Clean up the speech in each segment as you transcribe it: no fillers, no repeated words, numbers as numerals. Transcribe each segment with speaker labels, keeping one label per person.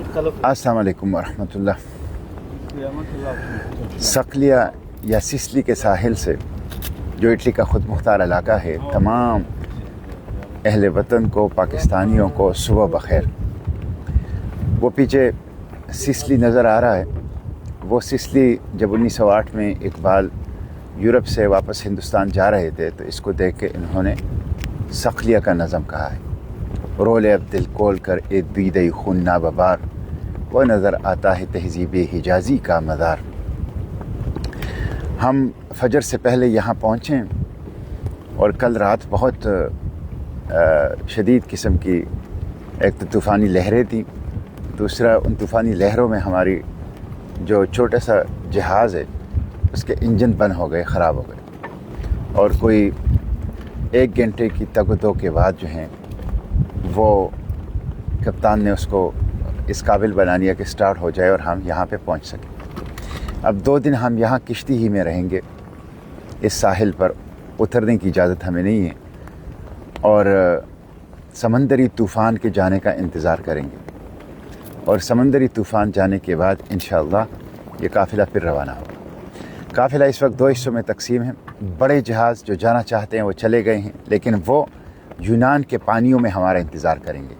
Speaker 1: السلام علیکم ورحمۃ اللہ۔ صقلیہ یا سسلی کے ساحل سے جو اٹلی کا خود مختار علاقہ ہے، تمام اہل وطن کو، پاکستانیوں کو صبح بخیر۔ وہ پیچھے سسلی نظر آ رہا ہے، وہ سسلی جب 1908 میں اقبال یورپ سے واپس ہندوستان جا رہے تھے تو اس کو دیکھ کے انہوں نے صقلیہ کا نظم کہا ہے۔ رولے اب دل کھول کر اے دیدہ خون ناببار، وہ نظر آتا ہے تہذیب حجازی کا مدار۔ ہم فجر سے پہلے یہاں پہنچے اور کل رات بہت شدید قسم کی ایک تو طوفانی لہریں تھیں، دوسرا ان طوفانی لہروں میں ہماری جو چھوٹا سا جہاز ہے اس کے انجن بند ہو گئے، خراب ہو گئے، اور کوئی 1 گھنٹے کی تگ و دو کے بعد جو ہیں وہ کپتان نے اس کو اس قابل بنا لیا کہ سٹارٹ ہو جائے اور ہم یہاں پہ پہنچ سکیں۔ اب 2 دن ہم یہاں کشتی ہی میں رہیں گے، اس ساحل پر اترنے کی اجازت ہمیں نہیں ہے، اور سمندری طوفان کے جانے کا انتظار کریں گے، اور سمندری طوفان جانے کے بعد انشاءاللہ یہ قافلہ پھر روانہ ہوگا۔ قافلہ اس وقت 2 حصوں میں تقسیم ہے۔ بڑے جہاز جو جانا چاہتے ہیں وہ چلے گئے ہیں، لیکن وہ یونان کے پانیوں میں ہمارا انتظار کریں گے،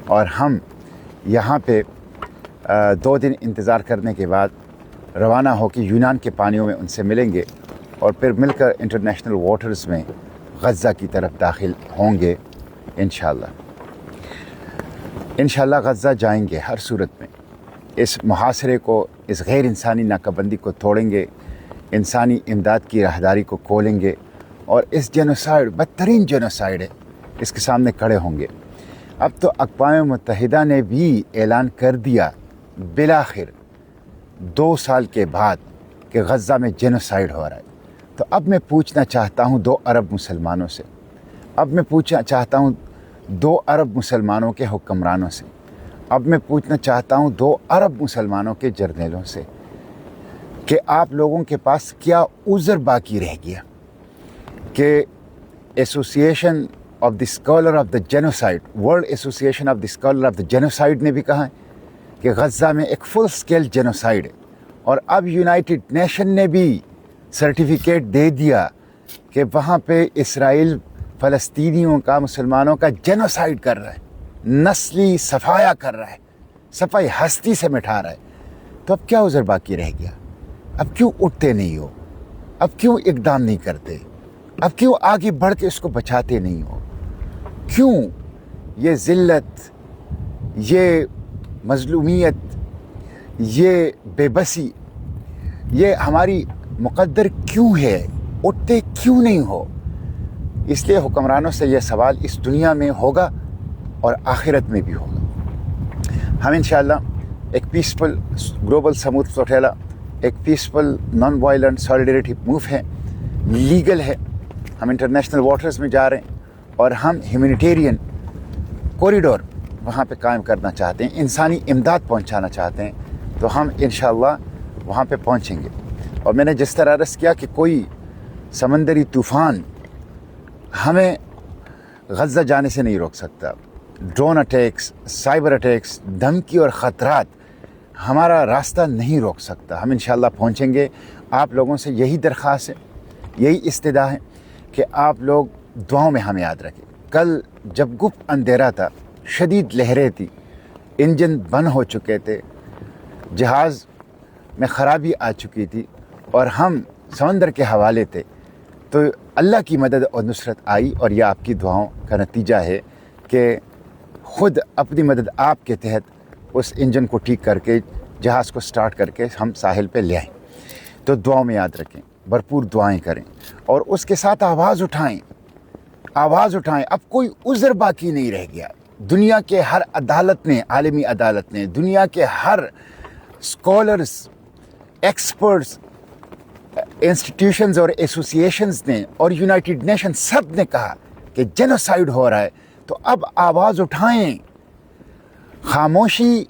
Speaker 1: اور ہم یہاں پہ 2 دن انتظار کرنے کے بعد روانہ ہو کے یونان کے پانیوں میں ان سے ملیں گے، اور پھر مل کر انٹرنیشنل واٹرز میں غزہ کی طرف داخل ہوں گے انشاءاللہ۔ انشاءاللہ غزہ جائیں گے ہر صورت میں، اس محاصرے کو، اس غیر انسانی ناکہ بندی کو توڑیں گے، انسانی امداد کی راہداری کو کھولیں گے، اور اس جینوسائیڈ، بدترین جینوسائیڈ ہے، اس کے سامنے کھڑے ہوں گے۔ اب تو اقوام متحدہ نے بھی اعلان کر دیا بالآخر 2 سال کے بعد کہ غزہ میں جینوسائیڈ ہو رہا ہے۔ تو اب میں پوچھنا چاہتا ہوں 2 ارب مسلمانوں سے، اب میں پوچھنا چاہتا ہوں 2 ارب مسلمانوں کے حکمرانوں سے، اب میں پوچھنا چاہتا ہوں 2 ارب مسلمانوں کے جرنیلوں سے کہ آپ لوگوں کے پاس کیا عذر باقی رہ گیا کہ association of the scholar of the genocide, world association of the scholar of the genocide نے بھی کہا ہے کہ غزہ میں ایک فل اسکیل جینوسائیڈ ہے، اور اب یونائٹڈ نیشن نے بھی سرٹیفکیٹ دے دیا کہ وہاں پہ اسرائیل فلسطینیوں کا، مسلمانوں کا جینوسائیڈ کر رہا ہے، نسلی صفایا کر رہا ہے، صفائی ہستی سے مٹھا رہا ہے۔ تو اب کیا عذر باقی رہ گیا؟ اب کیوں اٹھتے نہیں ہو؟ اب کیوں اقدام نہیں کرتے؟ اب کیوں آگے بڑھ کے اس کو بچاتے نہیں ہو؟ کیوں یہ ذلت، یہ مظلومیت، یہ بے بسی، یہ ہماری مقدر کیوں ہے؟ اٹھتے کیوں نہیں ہو؟ اس لیے حکمرانوں سے یہ سوال اس دنیا میں ہوگا اور آخرت میں بھی ہوگا۔ ہم انشاءاللہ ایک پیسفل گلوبل سموتھ فلوٹیلا، ایک پیسفل نان وائلنٹ سالیڈیریٹی موو ہے، لیگل ہے، ہم انٹرنیشنل واٹرز میں جا رہے ہیں، اور ہم ہیومینیٹیرین کوریڈور وہاں پہ قائم کرنا چاہتے ہیں، انسانی امداد پہنچانا چاہتے ہیں، تو ہم انشاءاللہ وہاں پہ پہنچیں گے۔ اور میں نے جس طرح عرض کیا کہ کوئی سمندری طوفان ہمیں غزہ جانے سے نہیں روک سکتا، ڈرون اٹیکس، سائبر اٹیکس، دھمکی اور خطرات ہمارا راستہ نہیں روک سکتا۔ ہم انشاءاللہ پہنچیں گے۔ آپ لوگوں سے یہی درخواست ہے، یہی استدعا ہے کہ آپ لوگ دعاؤں میں ہمیں یاد رکھیں۔ کل جب گپ اندھیرا تھا، شدید لہریں تھی، انجن بند ہو چکے تھے، جہاز میں خرابی آ چکی تھی، اور ہم سمندر کے حوالے تھے، تو اللہ کی مدد اور نصرت آئی، اور یہ آپ کی دعاؤں کا نتیجہ ہے کہ خود اپنی مدد آپ کے تحت اس انجن کو ٹھیک کر کے، جہاز کو سٹارٹ کر کے ہم ساحل پہ لے آئیں۔ تو دعاؤں میں یاد رکھیں، بھرپور دعائیں کریں، اور اس کے ساتھ آواز اٹھائیں، آواز اٹھائیں۔ اب کوئی عذر باقی نہیں رہ گیا۔ دنیا کے ہر عدالت نے، عالمی عدالت نے، دنیا کے ہر اسکالرز، ایکسپرٹس، انسٹیٹیوشنز اور ایسوسیشنز نے، اور یونائٹڈ نیشن، سب نے کہا کہ جینوسائیڈ ہو رہا ہے۔ تو اب آواز اٹھائیں۔ خاموشی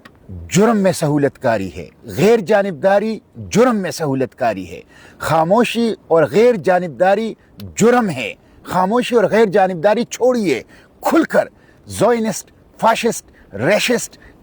Speaker 1: جرم میں سہولت کاری ہے، غیر جانبداری جرم میں سہولت کاری ہے۔ خاموشی اور غیر جانبداری جرم ہے۔ خاموشی اور غیر جانبداری چھوڑیے، کھل کر زوئنسٹ، فاشسٹ، ریشسٹ